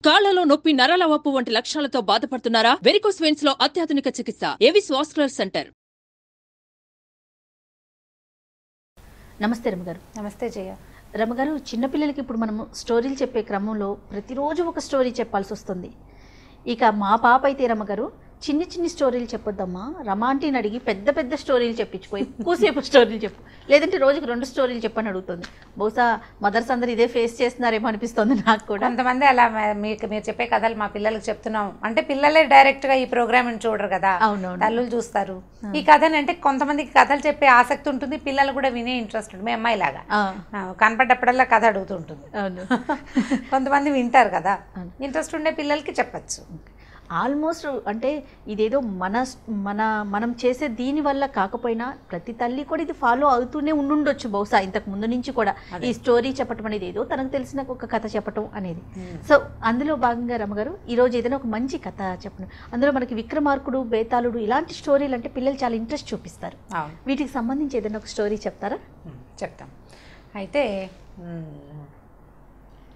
కాళ్లలో నొప్పి, నరాల వాపు వంటి లక్షణాలతో బాధపడుతున్నారా? వెరికోస్ వెయిన్స్ లో అత్యాధునిక చికిత్స ఏవిస్ వాస్కులర్ సెంటర్. నమస్తే రమగారు. నమస్తే జయ. రమగారు, చిన్నపిల్లలకి ఇప్పుడు మనము స్టోరీలు చెప్పే క్రమంలో ప్రతిరోజు ఒక స్టోరీ చెప్పాల్సి వస్తుంది. ఇక మా పాప అయితే రమగారు చిన్ని చిన్ని స్టోరీలు చెప్పొద్దమ్మా, రమాంటిని అడిగి పెద్ద పెద్ద స్టోరీలు చెప్పించుకో, ఎక్కువసేపు స్టోరీలు చెప్పు, లేదంటే రోజుకి 2 స్టోరీలు చెప్పని అడుగుతుంది. బహుశా మదర్స్ అందరు ఇదే ఫేస్ చేస్తున్నారేమో అనిపిస్తుంది నాకు కూడా. కొంతమంది అలా మీరు చెప్పే కథలు మా పిల్లలకి చెప్తున్నాం అంటే పిల్లలే డైరెక్ట్గా ఈ ప్రోగ్రామ్ చూడరు కదా, తల్లులు చూస్తారు. ఈ కథని అంటే కొంతమందికి కథలు చెప్పే ఆసక్తి ఉంటుంది, పిల్లలు కూడా వినే ఇంట్రెస్ట్ ఉంటుంది. మీ అమ్మాయి లాగా కనపడ్డప్పుడల్లా కథ అడుగుతుంటుంది. కొంతమంది వింటారు కదా, ఇంట్రెస్ట్ ఉండే పిల్లలకి చెప్పచ్చు. ఆల్మోస్ట్ అంటే ఇదేదో మనం చేసే దీని వల్ల కాకపోయినా ప్రతి తల్లి కూడా ఇది ఫాలో అవుతూనే ఉండుండొచ్చు బహుశా ఇంతకు ముందు నుంచి కూడా. ఈ స్టోరీ చెప్పటం అనేది ఏదో తనకు తెలిసిన ఒక కథ చెప్పటం అనేది. సో అందులో భాగంగా రమగారు ఈరోజు ఏదైనా ఒక మంచి కథ చెప్పను. అందులో మనకి విక్రమార్కుడు, బేతాళుడు ఇలాంటి స్టోరీలు అంటే పిల్లలు చాలా ఇంట్రెస్ట్ చూపిస్తారు. వీటికి సంబంధించి ఏదైనా ఒక స్టోరీ చెప్తారా? చెప్తాం. అయితే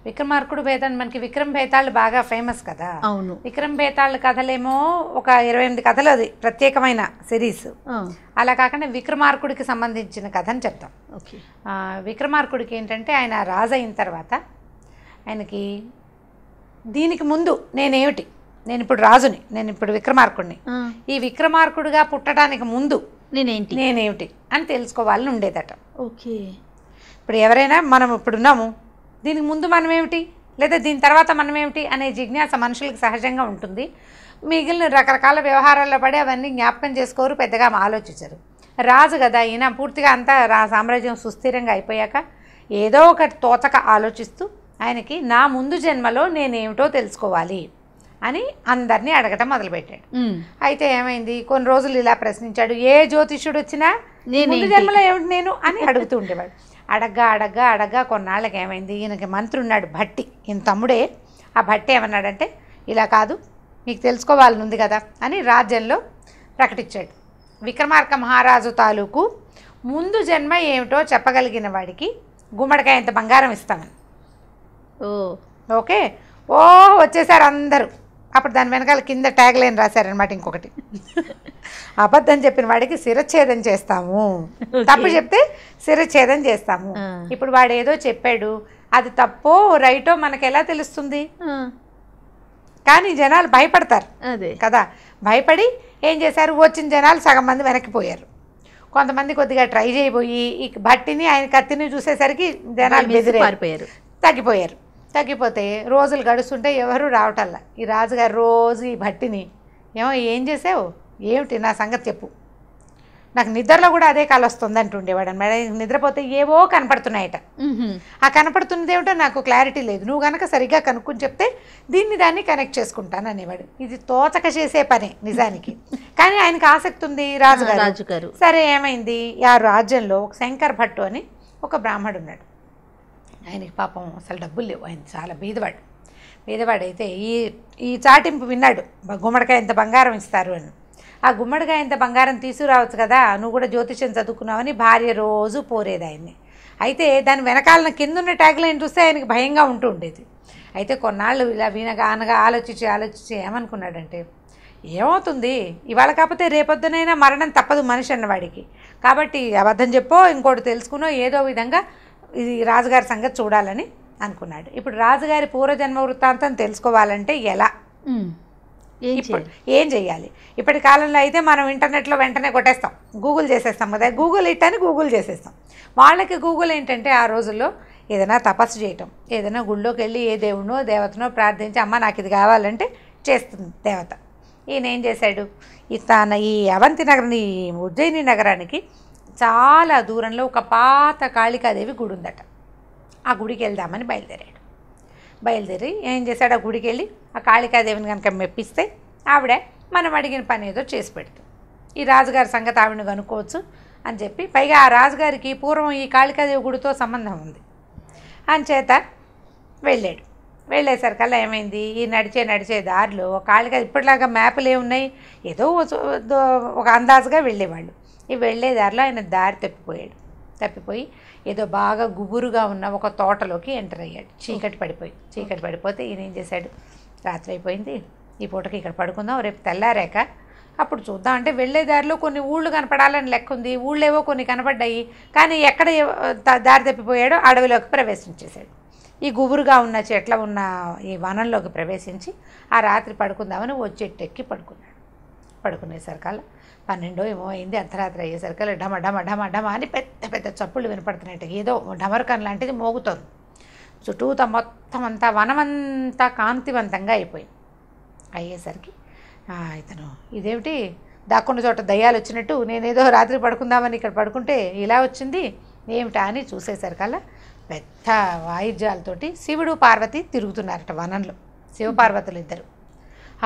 విక్రమార్కుడు బేతాళ్, మనకి విక్రమ్ బేతాళ్ బాగా ఫేమస్ కదా. అవును. విక్రమ్ బేతాళ్ కథలేమో ఒక 28 కథలు, అది ప్రత్యేకమైన సిరీస్. అలా కాకుండా విక్రమార్కుడికి సంబంధించిన కథని చెప్తాం. ఓకే. విక్రమార్కుడికి ఏంటంటే ఆయన రాజు అయిన తర్వాత ఆయనకి దీనికి ముందు నేనేమిటి, నేను ఇప్పుడు రాజుని, నేను ఇప్పుడు విక్రమార్కుడిని, ఈ విక్రమార్కుడిగా పుట్టడానికి ముందు నేనేమిటి అని తెలుసుకోవాలని ఉండేదట. ఓకే. ఇప్పుడు ఎవరైనా మనం ఇప్పుడున్నాము, దీనికి ముందు మనం ఏమిటి లేదా దీని తర్వాత మనం ఏమిటి అనే జిజ్ఞాస మనుషులకు సహజంగా ఉంటుంది. మిగిలిన రకరకాల వ్యవహారాల్లో పడి అవన్నీ జ్ఞాపకం చేసుకోరు, పెద్దగా ఆలోచించరు. రాజు కదా ఈయన, పూర్తిగా అంతా సామ్రాజ్యం సుస్థిరంగా అయిపోయాక ఏదో ఒకటి తోచక ఆలోచిస్తూ ఆయనకి నా ముందు జన్మలో నేనేమిటో తెలుసుకోవాలి అని అందరినీ అడగటం మొదలుపెట్టాడు. అయితే ఏమైంది, కొన్ని రోజులు ఇలా ప్రశ్నించాడు. ఏ జ్యోతిష్యుడు వచ్చినా ముందు జన్మలో ఏమిటి నేను అని అడుగుతూ ఉండేవాడు. అడగ్గా కొన్నాళ్ళకి ఏమైంది, ఈయనకి మంత్రి ఉన్నాడు భట్టి, ఈయన తమ్ముడే. ఆ భట్టి ఏమన్నాడంటే, ఇలా కాదు మీకు తెలుసుకోవాలని ఉంది కదా అని రాజ్యంలో ప్రకటించాడు. విక్రమార్క మహారాజు తాలూకు ముందు జన్మ ఏమిటో చెప్పగలిగిన వాడికి గుమ్మడికాయ ఇంత బంగారం ఇస్తామని. ఓకే. వచ్చేసారు అందరూ. అప్పుడు దాని వెనకాల కింద ట్యాగ్ లైన్ రాశారనమాట ఇంకొకటి, అబద్ధం చెప్పిన వాడికి శిరచ్ఛేదం చేస్తాము, తప్పు చెప్తే శిరచ్ఛేదం చేస్తాము. ఇప్పుడు వాడు ఏదో చెప్పాడు, అది తప్పో రైటో మనకు ఎలా తెలుస్తుంది? కానీ జనాలు భయపడతారు కదా. భయపడి ఏం చేశారు, వచ్చిన జనాలు సగం మంది వెనక్కిపోయారు. కొంతమంది కొద్దిగా ట్రై చేయబోయి ఈ భట్టిని, ఆయన కత్తిని చూసేసరికి జనాలు బెదిరిపోయారు, తగ్గిపోతే రోజులు గడుస్తుంటే ఎవరు రావటల్లా. ఈ రాజుగారు రోజు ఈ భట్టిని, ఏం చేసావు, ఏమిటి నా సంగతి చెప్పు, నాకు నిద్రలో కూడా అదే కళ వస్తుంది అంటుండేవాడు అనమాట. నిద్రపోతే ఏవో కనపడుతున్నాయట. ఆ కనపడుతున్నది ఏమిటో నాకు క్లారిటీ లేదు, నువ్వు కనుక సరిగ్గా కనుక్కొని చెప్తే దాన్ని కనెక్ట్ చేసుకుంటాను అనేవాడు. ఇది తోచక చేసే పనే నిజానికి, కానీ ఆయనకు ఆసక్తి ఉంది రాజుగారు. సరే ఏమైంది, ఆ రాజ్యంలో ఒక శంకర్ భట్టు అని ఒక బ్రాహ్మడు ఉన్నాడు. ఆయనకి పాపం అసలు డబ్బులు లేవు, ఆయన చాలా బీదవాడైతే ఈ చాటింపు విన్నాడు, గుమ్మడికాయ ఇంత బంగారం ఇస్తారు అని. ఆ గుమ్మడికాయ ఇంత బంగారం తీసుకురావచ్చు కదా, నువ్వు కూడా జ్యోతిష్యం చదువుకున్నావని భార్య రోజు పోరేది ఆయన్ని. అయితే దాని వెనకాలన కిందున్న ట్యాగ్ లైన్ చూస్తే ఆయనకి భయంగా ఉంటూ ఉండేది. అయితే కొన్నాళ్ళు ఇలా అనగా ఆలోచించి ఏమనుకున్నాడంటే, ఏమవుతుంది, ఇవాళ కాకపోతే రేపొద్దునైనా మరణం తప్పదు మనిషి అన్నవాడికి, కాబట్టి అబద్ధం చెప్పో ఇంకోటి తెలుసుకునో ఏదో విధంగా ఇది రాజుగారి సంగతి చూడాలని అనుకున్నాడు. ఇప్పుడు రాజుగారి పూర్వజన్మ వృత్తాంతం తెలుసుకోవాలంటే ఎలా, ఇప్పుడు ఏం చెయ్యాలి? ఇప్పటి కాలంలో అయితే మనం ఇంటర్నెట్లో వెంటనే కొట్టేస్తాం, గూగుల్ చేసేస్తాం కదా, గూగుల్ అని గూగుల్ చేసేస్తాం. వాళ్ళకి గూగుల్ ఏంటంటే ఆ రోజుల్లో ఏదైనా తపస్సు చేయటం, ఏదైనా గుళ్ళోకి వెళ్ళి ఏ దేవుడినో దేవతనో ప్రార్థించి అమ్మ నాకు ఇది కావాలంటే చేస్తుంది దేవత. ఈయన ఏం చేశాడు, ఈ అవంతి నగరం, ఈ ఉజ్జయిని నగరానికి చాలా దూరంలో ఒక పాత కాళికాదేవి గుడి ఉందట. ఆ గుడికి వెళ్దామని బయలుదేరి ఏం చేశాడు, ఆ గుడికి వెళ్ళి ఆ కాళికాదేవిని కనుక మెప్పిస్తే ఆవిడ మనం అడిగిన పని ఏదో చేసి పెడుతుంది, ఈ రాజుగారి సంగతి ఆవిడని కనుక్కోవచ్చు అని చెప్పి, పైగా ఆ రాజుగారికి పూర్వం ఈ కాళికాదేవి గుడితో సంబంధం ఉంది అంచేత వెళ్ళేసరికల్లా ఏమైంది, ఈ నడిచే దారిలో కాళికా ఇప్పటిలాగా మ్యాపులు ఏమున్నాయి, ఏదో ఒక అందాజుగా వెళ్ళేవాళ్ళు. ఈ వెళ్ళే దారిలో ఆయన దారి తప్పిపోయి ఏదో బాగా గుబురుగా ఉన్న ఒక తోటలోకి ఎంటర్ అయ్యాడు. చీకటి పడిపోతే ఈయన ఏం చేశాడు, రాత్రి అయిపోయింది, ఈ పూటకి ఇక్కడ పడుకుందాం, రేపు తెల్లారాక అప్పుడు చూద్దాం అంటే వెళ్ళే దారిలో కొన్ని ఊళ్ళు కనపడాలని లెక్క ఉంది. ఊళ్ళేవో కొన్ని కనపడ్డాయి, కానీ ఎక్కడ దారి తప్పిపోయాడో అడవిలోకి ప్రవేశించేశాడు. ఈ గుబురుగా ఉన్న చెట్ల ఉన్న ఈ వనంలోకి ప్రవేశించి ఆ రాత్రి పడుకుందామని ఓ చెట్టు ఎక్కి పడుకున్నాడు. పడుకునేసరికల్లా 12 ఏమో అయింది. అర్ధరాత్రి అయ్యేసరికల్లా డమ డమ డమ డమ అని పెద్ద పెద్ద చప్పుళ్ళు వినపడుతున్నాయి. ఏదో డమరకం లాంటిది మోగుతోంది. చుట్టూతా మొత్తం అంతా వనమంతా కాంతివంతంగా అయిపోయింది. అయ్యేసరికి ఇతను ఇదేమిటి దాక్కున్న చోట దయ్యాలు వచ్చినట్టు, నేనేదో రాత్రి పడుకుందామని ఇక్కడ పడుకుంటే ఇలా వచ్చింది ఏమిటా అని చూసేసరికల్లా పెద్ద వాయిద్యాలతోటి శివుడు పార్వతి తిరుగుతున్నారట వనంలో, శివపార్వతులు ఇద్దరు.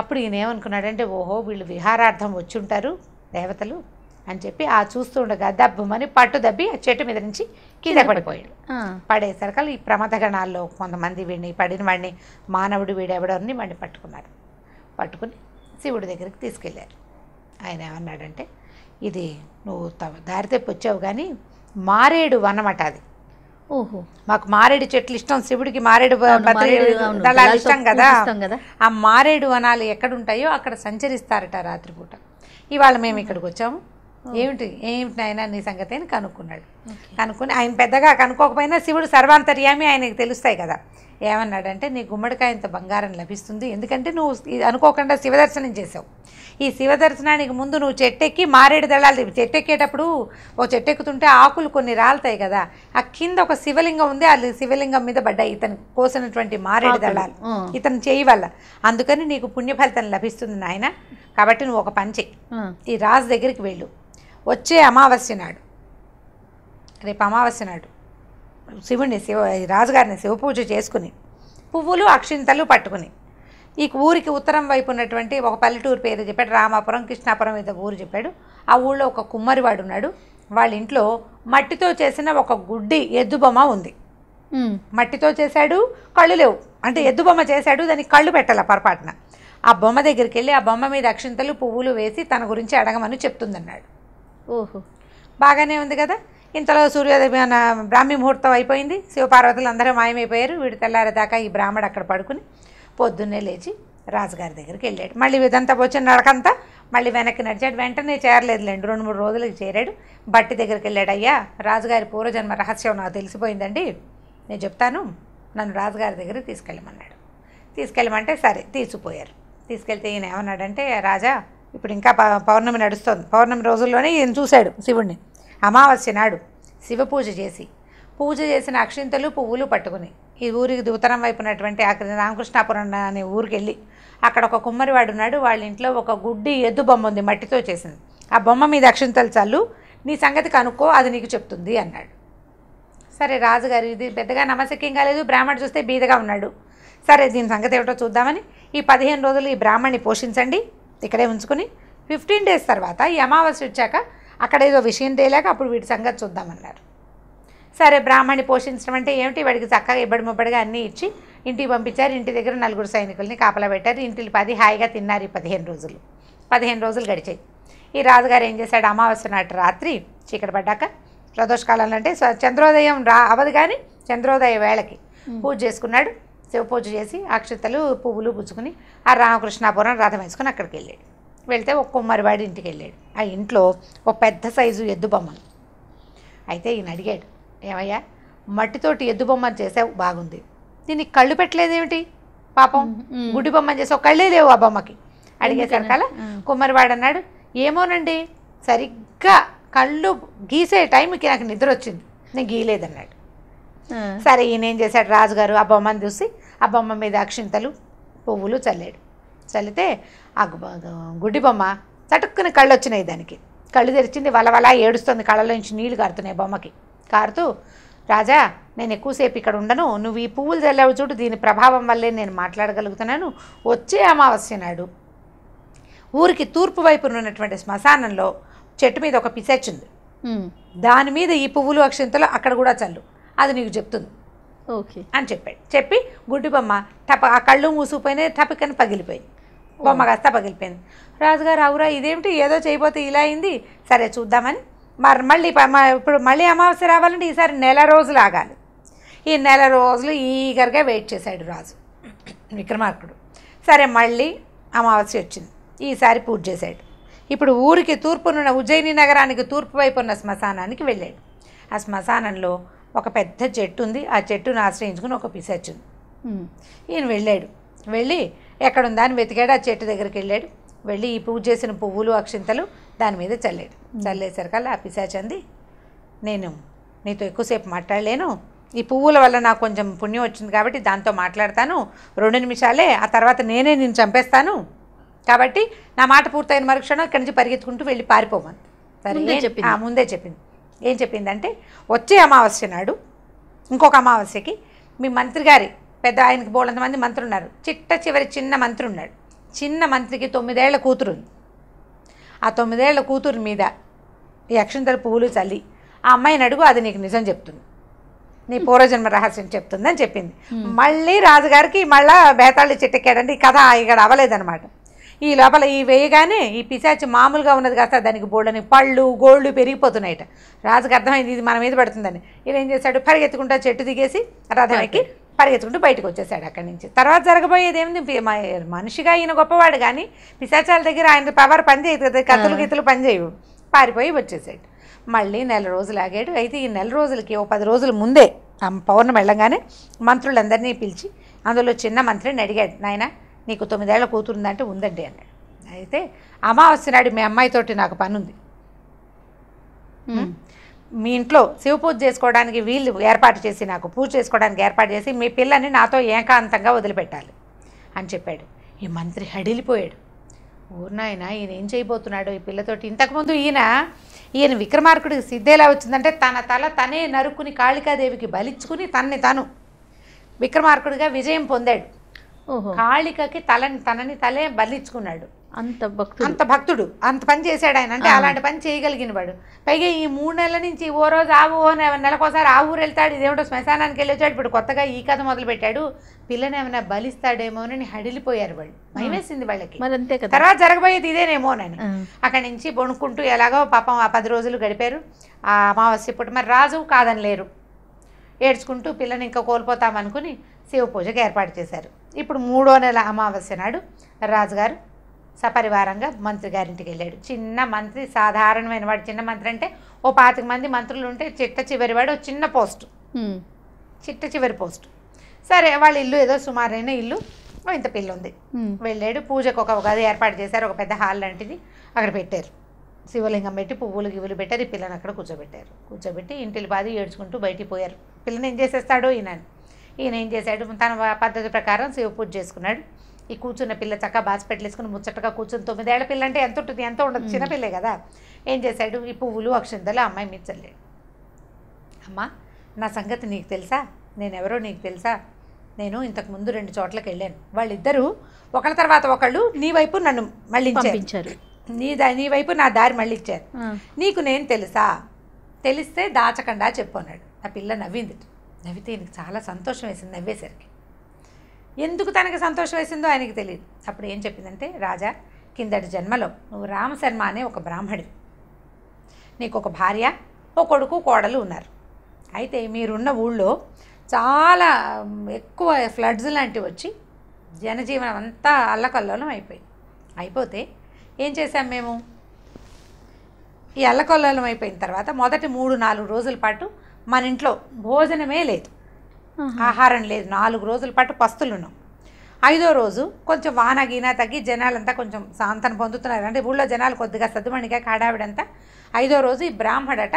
అప్పుడు ఈయన ఏమనుకున్నాడంటే, ఓహో వీళ్ళు విహారార్థం వచ్చి ఉంటారు దేవతలు అని చెప్పి ఆ చూస్తూ ఉండగా దబ్బుమని పట్టు దబ్బి ఆ చెట్టు మీద నుంచి కింద పడిపోయాడు. పడేసరికల్లా ఈ ప్రమథగణాల్లో కొంతమంది వీడిని పడిన వాడిని మానవుడు వీడెవడని వాడిని పట్టుకున్నారు. పట్టుకుని శివుడి దగ్గరికి తీసుకెళ్ళారు. ఆయన ఏమన్నాడంటే, ఇది నువ్వు దారి తెప్పి వచ్చావు కానీ మారేడు వనమట అది. ఓహో, మాకు మారేడు చెట్లు ఇష్టం, శివుడికి మారేడు దళాలు ఇష్టం కదా. ఆ మారేడు వనాలు ఎక్కడుంటాయో అక్కడ సంచరిస్తారట రాత్రిపూట. ఇవాళ మేము ఇక్కడికి వచ్చాము, ఏమిటి నాయన నీ సంగతి అని కనుక్కున్నాడు. కనుక్కుని ఆయన పెద్దగా కనుక్కోకపోయినా శివుడు సర్వాంతర్యామి, ఆయనకి తెలుస్తాయి కదా. ఏమన్నాడంటే, నీ గుమ్మడికాయ ఇంత బంగారం లభిస్తుంది, ఎందుకంటే నువ్వు అనుకోకుండా శివదర్శనం చేసావు. ఈ శివదర్శనానికి ముందు నువ్వు చెట్టెక్కి మారేడు దళాలు చెట్టెక్కేటప్పుడు ఓ చెట్టెక్కుతుంటే ఆకులు కొన్ని రాలుతాయి కదా, ఆ కింద ఒక శివలింగం ఉంది, ఆ శివలింగం మీద పడ్డాయి ఇతను కోసినటువంటి మారేడు దళాలు ఇతను చేయి వల్ల. అందుకని నీకు పుణ్యఫలితం లభిస్తుంది నాయన. కాబట్టి నువ్వు ఒక పని చెయ్యి, ఈ రాజు దగ్గరికి వెళ్ళు. వచ్చే అమావాస్య నాడు, రేపు అమావాస్య నాడు శివుడిని రాజుగారిని శివపూజ చేసుకుని పువ్వులు అక్షింతలు పట్టుకుని ఈ ఊరికి ఉత్తరం వైపు ఉన్నటువంటి ఒక పల్లెటూరు పేరు చెప్పాడు, రామాపురం కృష్ణాపురం ఏదో ఊరు చెప్పాడు. ఆ ఊళ్ళో ఒక కుమ్మరివాడు ఉన్నాడు. వాళ్ళ ఇంట్లో మట్టితో చేసిన ఒక గుడ్డి ఎద్దుబొమ్మ ఉంది. మట్టితో చేశాడు, కళ్ళు లేవు, అంటే ఎద్దుబొమ్మ చేశాడు, దానికి కళ్ళు పెట్టాల పొరపాటున. ఆ బొమ్మ దగ్గరికి వెళ్ళి ఆ బొమ్మ మీద అక్షింతలు పువ్వులు వేసి తన గురించి అడగమని చెప్తుందన్నాడు. ఓహో, బాగానే ఉంది కదా. ఇంతలో సూర్యోదయం బ్రాహ్మీ ముహూర్తం అయిపోయింది. శివపార్వతులు అందరూ మాయమైపోయారు. వీడు తెల్లారేదాకా ఈ బ్రాహ్మడు అక్కడ పడుకుని పొద్దున్నే లేచి రాజుగారి దగ్గరికి వెళ్ళాడు. మళ్ళీ ఇదంతా వచ్చిన నడకంతా మళ్ళీ వెనక్కి నడిచాడు. వెంటనే చేరలేదులేండి, 2-3 రోజులకి చేరాడు. బట్టి దగ్గరికి వెళ్ళాడు. అయ్యా, రాజుగారి పూర్వజన్మ రహస్యం నాకు తెలిసిపోయిందండి, నేను చెప్తాను, నన్ను రాజుగారి దగ్గరికి తీసుకెళ్ళమన్నాడు. తీసుకెళ్ళమంటే సరే తీసుకుపోయారు. తీసుకెళ్తే ఈయన ఏమన్నాడంటే, రాజా ఇప్పుడు ఇంకా పౌర్ణమి నడుస్తోంది, పౌర్ణమి రోజుల్లోనే ఈయన చూశాడు శివుణ్ణి. అమావాస్య నాడు శివ పూజ చేసిన అక్షింతలు పువ్వులు పట్టుకుని ఈ ఊరికి ఉత్తరం వైపు ఉన్నటువంటి అక్కడ రామకృష్ణాపురం అనే ఊరికి వెళ్ళి అక్కడ ఒక కుమ్మరివాడు ఉన్నాడు. వాళ్ళ ఇంట్లో ఒక గుడ్డి ఎద్దు బొమ్మ ఉంది, మట్టితో చేసింది. ఆ బొమ్మ మీద అక్షింతలు చల్లు, నీ సంగతి కనుక్కో, అది నీకు చెప్తుంది అన్నాడు. సరే రాజుగారు ఇది పెద్దగా నమ్మశక్యం కాలేదు. బ్రాహ్మణుడు చూస్తే బీదగా ఉన్నాడు. సరే దీని సంగతి ఏమిటో చూద్దామని ఈ 15 రోజులు ఈ బ్రాహ్మణ్ణి పోషించండి, ఇక్కడే ఉంచుకుని 15 డేస్ తర్వాత ఈ అమావాస్య వచ్చాక అక్కడ ఏదో విషయం తేలాక అప్పుడు వీటి సంగతి చూద్దామన్నారు. సరే బ్రాహ్మణ్ణి పోషించడం అంటే ఏమిటి, వాడికి చక్కగా ఇబ్బడి ముబ్బడిగా అన్నీ ఇచ్చి ఇంటికి పంపించారు. ఇంటి దగ్గర 4 సైనికుల్ని కాపలా పెట్టారు. ఇంటికి 10 హాయిగా తిన్నారు. ఈ 15 రోజులు గడిచాయి. ఈ రాజుగారు ఏం చేశాడు, అమావాస్య నాటి రాత్రి చీకటి పడ్డాక ప్రదోషకాలంలో అంటే చంద్రోదయం అవదు కానీ చంద్రోదయ వేళకి పూజ చేసుకున్నాడు. శివ పూజ చేసి అక్షతలు పువ్వులు పుచ్చుకుని ఆ రామకృష్ణాపురం రథం వేసుకుని అక్కడికి వెళ్ళాడు. వెళ్తే ఒక కుమ్మరివాడి ఇంటికి వెళ్ళాడు. ఆ ఇంట్లో ఒక పెద్ద సైజు ఎద్దు బొమ్మను. అయితే ఈయన అడిగాడు, ఏమయ్యా మట్టితోటి ఎద్దు బొమ్మను చేసావు, బాగుంది, దీనికి కళ్ళు పెట్టలేదేమిటి, పాపం గుడ్డి బొమ్మను చేసావు, కళ్ళే లేవు ఆ బొమ్మకి. అడిగేసరికల్లా కుమ్మరివాడు అన్నాడు, ఏమోనండి సరిగ్గా కళ్ళు గీసే టైంకి నాకు నిద్ర వచ్చింది, నేను గీయలేదన్నాడు. సరే ఈయన ఏం చేశాడు, రాజుగారు ఆ బొమ్మను చూసి ఆ బొమ్మ మీద అక్షింతలు పువ్వులు చల్లాడు. చల్లితే ఆ గుడ్డి బొమ్మ చటుక్కుని కళ్ళు వచ్చినాయి. దానికి కళ్ళు తెరిచింది, వలవలా ఏడుస్తుంది, కళ్ళలోంచి నీళ్లు కారుతున్నాయి బొమ్మకి. కారుతూ, రాజా నేను ఎక్కువసేపు ఇక్కడ ఉండను, నువ్వు ఈ పువ్వులు చల్లావు చూడు, దీని ప్రభావం వల్లే నేను మాట్లాడగలుగుతున్నాను. వచ్చే అమావాస్య నాడు ఊరికి తూర్పు వైపున ఉన్నటువంటి శ్మశానంలో చెట్టు మీద ఒక పిశాచి ఉంది, దాని మీద ఈ పువ్వులు అక్షింతలు అక్కడ కూడా చల్లు, అది నీకు చెప్తుంది ఓకే అని చెప్పాడు. చెప్పి గుడ్డి బొమ్మ ఆ కళ్ళు మూసుకుపోయినాయి, టపికని పగిలిపోయింది. బొమ్మ కాస్త పగిలిపోయింది. రాజుగారు అవురా ఇదేమిటి, ఏదో చేయబోతే ఇలా అయింది, సరే చూద్దామని మళ్ళీ ఇప్పుడు మళ్ళీ అమావాస్య రావాలంటే ఈసారి నెల రోజులు ఆగాలి. ఈ నెల రోజులు ఈగర్గా వెయిట్ చేశాడు రాజు విక్రమార్కుడు. సరే మళ్ళీ అమావాస్య వచ్చింది, ఈసారి పూజ చేశాడు. ఇప్పుడు ఊరికి తూర్పునున్న ఉజ్జయిని నగరానికి తూర్పు వైపు ఉన్న శ్మశానానికి వెళ్ళాడు. ఆ శ్మశానంలో ఒక పెద్ద చెట్టు ఉంది, ఆ చెట్టును ఆశ్రయించుకుని ఒక పిశాచి ఉంది. ఈయన వెళ్ళాడు, వెళ్ళి ఎక్కడుందా అని వెతికాడు. ఆ చెట్టు దగ్గరికి వెళ్ళాడు, వెళ్ళి ఈ పూజ చేసిన పువ్వులు అక్షింతలు దాని మీద చల్లాడు. చల్లేసరికల్లా ఆ పిశాచి అంది, నేను నీతో ఎక్కువసేపు మాట్లాడలేను, ఈ పువ్వుల వల్ల నాకు కొంచెం పుణ్యం వచ్చింది కాబట్టి దాంతో మాట్లాడతాను, 2 నిమిషాలే, ఆ తర్వాత నేనే నిన్ను చంపేస్తాను, కాబట్టి నా మాట పూర్తయిన మరుక్షణం ఇక్కడి నుంచి పరిగెత్తుకుంటూ వెళ్ళి పారిపోమని. సరే ముందే చెప్పింది. ఏం చెప్పిందంటే వచ్చే అమావాస్య నాడు ఇంకొక అమావాస్యకి మీ మంత్రి గారి పెద్ద ఆయనకి బోలంత మంది మంత్రులు ఉన్నారు, చివరి చిన్న మంత్రి ఉన్నాడు. చిన్న మంత్రికి 9 ఏళ్ల కూతురు ఉంది. ఆ 9 ఏళ్ల కూతురు మీద ఈ అక్షంతల పువ్వులు చల్లి ఆ అమ్మాయిని అడుగు, అది నీకు నిజం చెప్తుంది, నీ పూర్వజన్మ రహస్యం చెప్తుందని చెప్పింది. మళ్ళీ రాజుగారికి మళ్ళా బేతాళి చిట్టెక్కాడంటే ఈ కథ ఇక్కడ అవ్వలేదన్నమాట. ఈ లోపల ఈ వేయగానే ఈ పిశాచి మామూలుగా ఉన్నది కాస్త దానికి బోళ్ళని పళ్ళు గోళ్ళు పెరిగిపోతున్నాయట. రాజుకి అర్థమైంది ఇది మన మీద పడుతుందని. ఈయన ఏం చేశాడు, పరిగెత్తుకుంటా చెట్టు దిగేసి రథం ఎక్కి పరిగెత్తుకుంటూ బయటకు వచ్చేసాడు అక్కడి నుంచి. తర్వాత జరగబోయేది ఏమిటి, మనిషిగా ఈయన గొప్పవాడు కానీ పిశాచాల దగ్గర ఆయన పవర్ పనిచేయదు కదా, కత్తులు గిత్తులు పనిచేయవు. పారిపోయి వచ్చేసాడు. మళ్ళీ నెల రోజులు ఆగాడు. అయితే ఈ నెల రోజులకి 10 రోజుల ముందే పౌర్ణమి వెళ్ళగానే మంత్రులందరినీ పిలిచి అందులో చిన్న మంత్రిని అడిగాడు, నాయన నీకు 9 ఏళ్ల కూతురుందంటే ఉందండి అన్నాడు. అయితే అమావాస్య నాడు మీ అమ్మాయితోటి నాకు పని ఉంది, మీ ఇంట్లో శివ పూజ చేసుకోవడానికి వీళ్ళు ఏర్పాటు చేసి నాకు పూజ చేసుకోవడానికి ఏర్పాటు చేసి మీ పిల్లని నాతో ఏకాంతంగా వదిలిపెట్టాలి అని చెప్పాడు. ఈ మంత్రి హడిలిపోయాడు. ఊరినాయన ఈయన ఏం చేయబోతున్నాడు ఈ పిల్లతోటి. ఇంతకుముందు ఈయన విక్రమార్కుడికి సిద్ధి ఎలా వచ్చిందంటే తన తల తనే నరుక్కుని కాళికాదేవికి బలిచ్చుకుని తను విక్రమార్కుడిగా విజయం పొందాడు. కాళికకి తనని తలే బలిచ్చుకున్నాడు. అంత భక్తుడు, అంత పని చేశాడు ఆయన. అంటే అలాంటి పని చేయగలిగిన వాడు. పైగా ఈ 3 నెలల నుంచి ఓ రోజు నెలకోసారి ఆ ఊరు వెళ్తాడు, ఇదేమిటో శ్మశానానికి వెళ్ళొచ్చాడు. ఇప్పుడు కొత్తగా ఈ కథ మొదలు పెట్టాడు, పిల్లని ఏమైనా బలిస్తాడేమోనని హడిలిపోయారు వాళ్ళు. భయమేసింది వాళ్ళకి. తర్వాత జరగబోయేది ఇదేనేమోనని అక్కడి నుంచి బొణుక్కుంటూ ఎలాగో పాపం ఆ 10 రోజులు గడిపారు. ఆ అమావాస్య పూట మరి రాజు కాదనలేరు, ఏడ్చుకుంటూ పిల్లని ఇంకా కోల్పోతామనుకుని శివ పూజకు ఏర్పాటు చేశారు. ఇప్పుడు 3వ నెల అమావాస్య నాడు రాజుగారు సపరివారంగా మంత్రి గారింటికి వెళ్ళాడు. చిన్న మంత్రి, సాధారణమైన వాడు. చిన్న మంత్రి అంటే ఓ 25 మంది మంత్రులు ఉంటే చిట్ట చివరి వాడు, చిన్న పోస్టు, చిట్ట చివరి పోస్టు. సరే వాళ్ళ ఇల్లు ఏదో సుమారైన ఇల్లు, ఇంత పిల్ల ఉంది. వెళ్ళాడు. పూజకు ఒక గది ఏర్పాటు చేశారు, ఒక పెద్ద హాల్ లాంటిది అక్కడ పెట్టారు. శివలింగం పెట్టి పువ్వులు గివ్వులు పెట్టారు. ఈ పిల్లని అక్కడ కూర్చోబెట్టారు. కూర్చోబెట్టి ఇంటికి బాది ఏడ్చుకుంటూ బయటికి పోయారు. పిల్లని ఏం చేసేస్తాడో ఈయన ఏం చేశాడు, తన పద్ధతి ప్రకారం శివ పూజ చేసుకున్నాడు. ఈ కూర్చున్న పిల్ల చక్కగా బాస్పెట్లు వేసుకుని ముచ్చటగా కూర్చుని 9 ఏళ్ల పిల్ల అంటే ఎంత ఉంటుంది, ఎంత ఉండదు, చిన్నపిల్లే కదా. ఏం చేశాడు, ఈ పువ్వులు అక్షంతలు అమ్మాయి మీద చల్లాడు. అమ్మా నా సంగతి నీకు తెలుసా, నేనెవరో నీకు తెలుసా, నేను ఇంతకుముందు 2 చోట్లకి వెళ్ళాను, వాళ్ళిద్దరూ ఒకళ్ళ తర్వాత ఒకళ్ళు నీ వైపు నన్ను మళ్ళించారు, నీ వైపు నా దారి మళ్ళించారు, నీకు నేను తెలుసా, తెలిస్తే దాచకుండా చెప్పు అన్నాడు. ఆ పిల్ల నవ్వింది. నవ్వితే ఈయనకి చాలా సంతోషం వేసింది. నవ్వేసరికి ఎందుకు తనకి సంతోషం వేసిందో ఆయనకి తెలియదు. అప్పుడు ఏం చెప్పిందంటే, రాజా కిందటి జన్మలో నువ్వు రామశర్మ అనే ఒక బ్రాహ్మడివి, నీకు ఒక భార్య, ఓ కొడుకు, కోడలు ఉన్నారు. అయితే మీరున్న ఊళ్ళో చాలా ఎక్కువ ఫ్లడ్స్ లాంటివి వచ్చి జనజీవనం అంతా అల్లకల్లోలం అయిపోతే ఏం చేశాం మేము, ఈ అల్లకల్లోలం అయిపోయిన తర్వాత మొదటి 3-4 రోజుల పాటు మన ఇంట్లో భోజనమే లేదు, ఆహారం లేదు. 4 రోజుల పాటు పస్తులున్నాం. 5వ రోజు కొంచెం వాన గీనా తగ్గి జనాలంతా కొంచెం శాంతన పొందుతున్నారు. అంటే ఊళ్ళో జనాలు కొద్దిగా సద్దుమణిగా కాడావిడంతా. 5వ రోజు ఈ బ్రాహ్మడట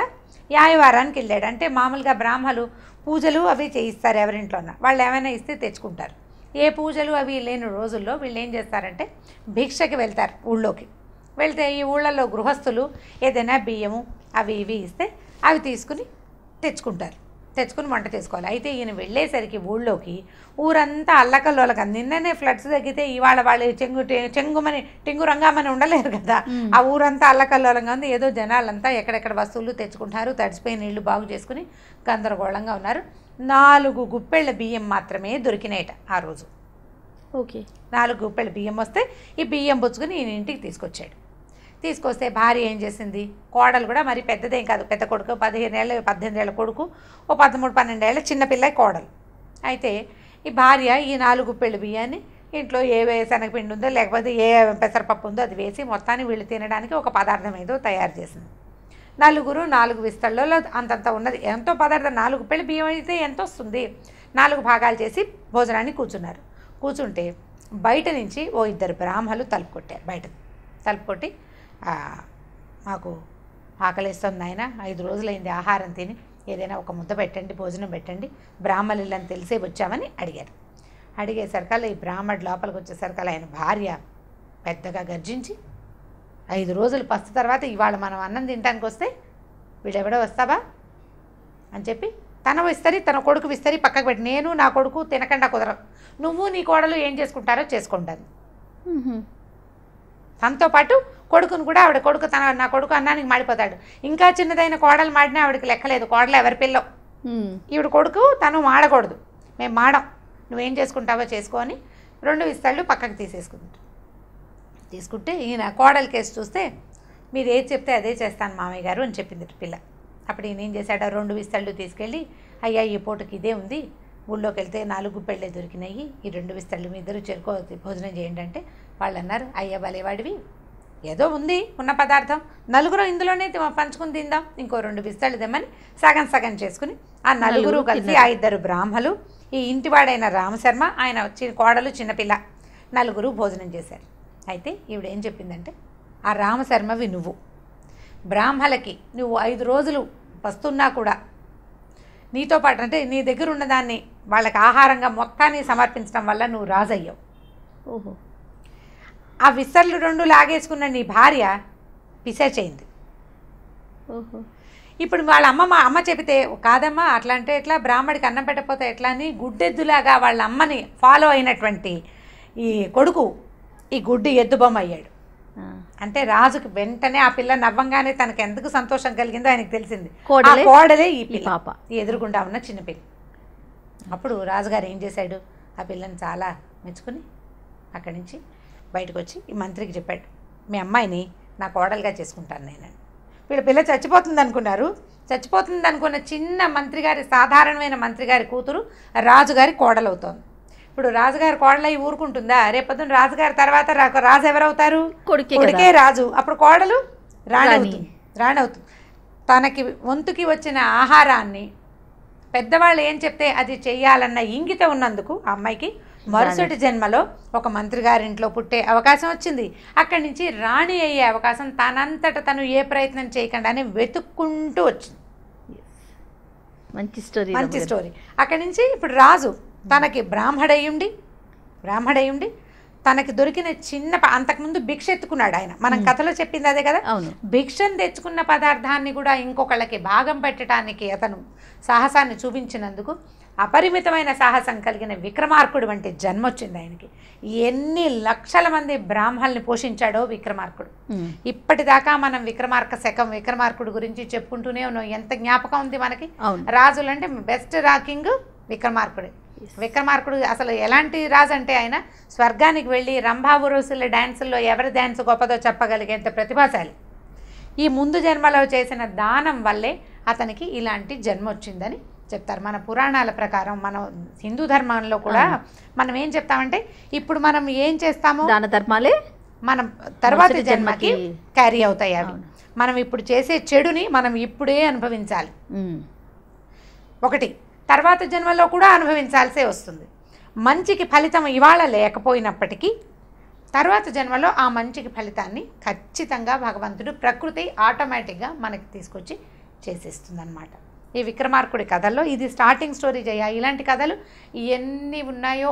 యాయవారానికి వెళ్ళాడు. అంటే మామూలుగా బ్రాహ్మలు పూజలు అవి చేయిస్తారు ఎవరింట్లోన్నా, వాళ్ళు ఏమైనా ఇస్తే తెచ్చుకుంటారు. ఏ పూజలు అవి లేని రోజుల్లో వీళ్ళు ఏం చేస్తారంటే భిక్షకి వెళ్తారు ఊళ్ళోకి. వెళ్తే ఈ ఊళ్ళల్లో గృహస్థులు ఏదైనా బియ్యము అవి ఇవి ఇస్తే అవి తెచ్చుకుని వంట చేసుకోవాలి. అయితే ఈయన వెళ్ళేసరికి ఊళ్ళోకి ఊరంతా అల్లకల్లోలక. నిన్ననే ఫ్లడ్స్ తగ్గితే ఇవాళ వాళ్ళు టెంగు రంగామని ఉండలేరు కదా. ఆ ఊరంతా అల్లకల్లోలంగా ఉంది. ఏదో జనాలంతా ఎక్కడెక్కడ వస్తువులు తెచ్చుకుంటారు, తడిసిపోయిన నీళ్లు బాగు చేసుకుని గందరగోళంగా ఉన్నారు. 4 గుప్పెళ్ళ బియ్యం మాత్రమే దొరికినాయట ఆ రోజు. ఓకే, 4 గుప్పెళ్ళ బియ్యం వస్తే ఈ బియ్యం పుచ్చుకుని ఈయన ఇంటికి తీసుకొచ్చాడు. తీసుకొస్తే భార్య ఏం చేసింది, కోడలు కూడా మరి పెద్దదేం కాదు, పెద్ద కొడుకు 15 ఏళ్ళ 18 ఏళ్ళ కొడుకు, ఓ 13-12 ఏళ్ళ చిన్నపిల్ల కోడలు. అయితే ఈ భార్య ఈ 4 గుప్పెళ్ళు బియ్యాన్ని ఇంట్లో ఏ శనగపిండి ఉందో లేకపోతే ఏ పెసరపప్పు ఉందో అది వేసి మొత్తాన్ని వీళ్ళు తినడానికి ఒక పదార్థం ఏదో తయారు చేసింది. 4 విస్తళ్ళలో అంతంత ఉన్నది ఎంతో పదార్థం. 4 గుప్పెళ్ళు బియ్యం అయితే ఎంత వస్తుంది, 4 భాగాలు చేసి భోజనాన్ని కూర్చున్నారు. కూర్చుంటే బయట నుంచి ఓ 2 బ్రాహ్మలు తలుపు కొట్టారు. బయట తలుపు కొట్టి మాకు ఆకలిస్తుంది నాయన, 5 రోజులైంది ఆహారం తిని, ఏదైనా ఒక ముద్ద పెట్టండి, భోజనం పెట్టండి, బ్రాహ్మణులని తెలిసే వచ్చామని అడిగారు. అడిగేసరికల్లా ఈ బ్రాహ్మణుడు లోపలికి వచ్చేసరికల్లా ఆయన భార్య పెద్దగా గర్జించి 5 రోజులు పస్తు తర్వాత ఇవాళ మనం అన్నం తినడానికి వస్తే వీడెవడో వస్తావా అని చెప్పి తన విస్తరి తన కొడుకు విస్తరి పక్కకు పెట్టి, నేను నా కొడుకు తినకుండా కుదరదు, నువ్వు నీ కోడలు ఏం చేసుకుంటారో చేసుకుంటాను. తనతో పాటు కొడుకును కూడా ఆవిడ కొడుకు నా కొడుకు అన్నానికి మాడిపోతాడు. ఇంకా చిన్నదైన కోడలు మాడినా ఆవిడకి లెక్కలేదు, కోడలు ఎవరి పిల్లో, ఈవిడ కొడుకు తను మాడకూడదు, మేము మాడం, నువ్వేం చేసుకుంటావో చేసుకో అని 2 విస్తళ్ళు పక్కకు తీసుకుంటే ఈయన కోడలి కేసు చూస్తే మీరు ఏది చెప్తే అదే చేస్తాను మామయ్య గారు అని చెప్పింది పిల్ల. అప్పుడు ఈయన ఏం చేశాడు, 2 విస్తళ్ళు తీసుకెళ్ళి, అయ్యా ఈ పూటకి ఇదే ఉంది, ఊళ్ళోకి వెళ్తే 4 గుప్పెళ్ళే దొరికినాయి, ఈ 2 విస్తళ్ళు మీ ఇద్దరు చెరుకో భోజనం చేయండి అంటే వాళ్ళు అన్నారు, అయ్యా భలేవాడివి, ఏదో ఉంది ఉన్న పదార్థం, 4 ఇందులోనే పంచుకుని తిందాం, ఇంకో 2 విస్తళ్ళు తెమ్మని సగం చేసుకుని ఆ 4 కలిసి ఆ 2 బ్రాహ్మలు, ఈ ఇంటివాడైన రామశర్మ, ఆయన కోడలు చిన్నపిల్ల 4 భోజనం చేశారు. అయితే ఈవిడేం చెప్పిందంటే, ఆ రామశర్మవి నువ్వు, బ్రాహ్మలకి నువ్వు 5 రోజులు వస్తున్నా కూడా నీతో పాటు అంటే నీ దగ్గర ఉన్నదాన్ని వాళ్ళకి ఆహారంగా మొత్తాన్ని సమర్పించడం వల్ల నువ్వు రాజయ్యావు. ఓహో. ఆ విస్తర్లు 2 లాగేసుకున్న నీ భార్య పిశాచయింది. ఓహో. ఇప్పుడు వాళ్ళ అమ్మ చెబితే, కాదమ్మా అట్లా అంటే ఎట్లా, బ్రాహ్మడికి అన్నం పెట్టకపోతే ఎట్లా అని గుడ్డెద్దులాగా వాళ్ళ అమ్మని ఫాలో అయినటువంటి ఈ కొడుకు ఈ గుడ్డి ఎద్దు బొమ్మ అయ్యాడు. అంటే రాజుకి వెంటనే ఆ పిల్ల నవ్వంగానే తనకు ఎందుకు సంతోషం కలిగిందో ఆయనకు తెలిసింది, కోడలే ఈ పిల్ల, ఈ ఎదురుగుండా ఉన్న చిన్నపిల్ల. అప్పుడు రాజుగారు ఏం చేశాడు, ఆ పిల్లని చాలా మెచ్చుకుని అక్కడి నుంచి బయటకు వచ్చి ఈ మంత్రికి చెప్పాడు, మీ అమ్మాయిని నా కోడలుగా చేసుకుంటాను నేను. వీళ్ళ పిల్ల చచ్చిపోతుంది అనుకున్నారు, చచ్చిపోతుంది అనుకున్న చిన్న మంత్రి గారి, సాధారణమైన మంత్రి గారి కూతురు రాజుగారి కోడలవుతోంది. ఇప్పుడు రాజుగారి కోడలై ఊరుకుంటుందా, రేపొద్దున రాజుగారి తర్వాత రాజు ఎవరవుతారు, కొడుకే రాజు, అప్పుడు కోడలు రాణి అవుతుంది. తనకి వంతుకి వచ్చిన ఆహారాన్ని పెద్దవాళ్ళు ఏం చెప్తే అది చెయ్యాలన్న ఇంగిత ఉన్నందుకు ఆ అమ్మాయికి మరుసటి జన్మలో ఒక మంత్రి గారింట్లో పుట్టే అవకాశం వచ్చింది. అక్కడి నుంచి రాణి అయ్యే అవకాశం తనంతట తను ఏ ప్రయత్నం చేయకుండానే వెతుక్కుంటూ వచ్చింది. మంచి స్టోరీ. అక్కడి నుంచి ఇప్పుడు రాజు తనకి బ్రాహ్మడయ్యుండి తనకి దొరికిన చిన్న అంతకుముందు భిక్ష ఎత్తుకున్నాడు ఆయన, మనం కథలో చెప్పింది అదే కదా, భిక్షను తెచ్చుకున్న పదార్థాన్ని కూడా ఇంకొకళ్ళకి భాగం పెట్టడానికి అతను సాహసాన్ని చూపించినందుకు అపరిమితమైన సాహసం కలిగిన విక్రమార్కుడు వంటి జన్మ వచ్చింది ఆయనకి. ఎన్ని లక్షల మంది బ్రాహ్మణుల్ని పోషించాడో విక్రమార్కుడు. ఇప్పటిదాకా మనం విక్రమార్కుడు గురించి చెప్పుకుంటూనే ఉన్నాం. ఎంత జ్ఞాపకం ఉంది మనకి, రాజులు అంటే బెస్ట్ కింగ్ విక్రమార్కుడే. విక్రమార్కుడు అసలు ఎలాంటి రాజు అంటే ఆయన స్వర్గానికి వెళ్ళి రంభా ఉరుసుల డ్యాన్సుల్లో ఎవరి డ్యాన్స్ గొప్పదో చెప్పగలిగేంత ప్రతిభాశాలి. ఈ ముందు జన్మలో చేసిన దానం వల్లే అతనికి ఇలాంటి జన్మ వచ్చిందని చెప్తారు. మన పురాణాల ప్రకారం మన హిందూ ధర్మంలో కూడా మనం ఏం చెప్తామంటే, ఇప్పుడు మనం ఏం చేస్తామో దాన ధర్మాలే మనం తర్వాతి జన్మకి క్యారీ అవుతాయి. అవి మనం ఇప్పుడు చేసే చెడుని మనం ఇప్పుడే అనుభవించాలి. ఒకటి తర్వాత జన్మలో కూడా అనుభవించాల్సే వస్తుంది. మంచికి ఫలితం ఇవాళ లేకపోయినప్పటికీ తర్వాత జన్మలో ఆ మంచికి ఫలితాన్ని ఖచ్చితంగా భగవంతుడు, ప్రకృతి ఆటోమేటిక్గా మనకి తీసుకొచ్చి చేసేస్తుంది అన్నమాట. ఈ విక్రమార్కుడి కథల్లో ఇది స్టార్టింగ్ స్టోరీ చేయ. ఇలాంటి కథలు ఎన్ని ఉన్నాయో,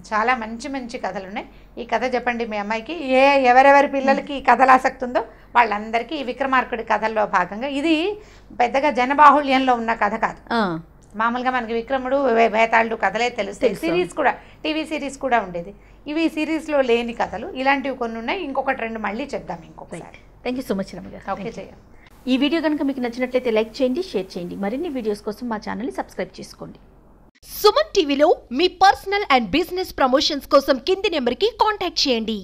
చాలా మంచి మంచి కథలు ఉన్నాయి. ఈ కథ చెప్పండి మీ అమ్మాయికి. ఎవరెవరి పిల్లలకి ఈ కథలు ఆసక్తి ఉందో వాళ్ళందరికీ ఈ విక్రమార్కుడి కథల్లో భాగంగా. ఇది పెద్దగా జనబాహుళ్యంలో ఉన్న కథ కాదు. మామూలుగా మనకి విక్రముడు, భేతాళుడు కథలే తెలుస్తాయి. సిరీస్ కూడా, టీవీ సిరీస్ కూడా ఉండేది. ఇవి సిరీస్లో లేని కథలు, ఇలాంటివి కొన్ని ఉన్నాయి. ఇంకొకటి 2 మళ్ళీ చెప్దాం ఇంకొకసారి. Thank you so much Ramya గారు. ఓకే చేయాలి. ఈ వీడియో కనుక మీకు నచ్చినట్లయితే లైక్ చేయండి, షేర్ చేయండి. మరిన్ని వీడియోస్ కోసం మా ఛానల్ని సబ్స్క్రైబ్ చేసుకోండి. సుమన్ టీవీలో మీ పర్సనల్ అండ్ బిజినెస్ ప్రమోషన్స్ కోసం కింది నెంబర్కి కాంటాక్ట్ చేయండి.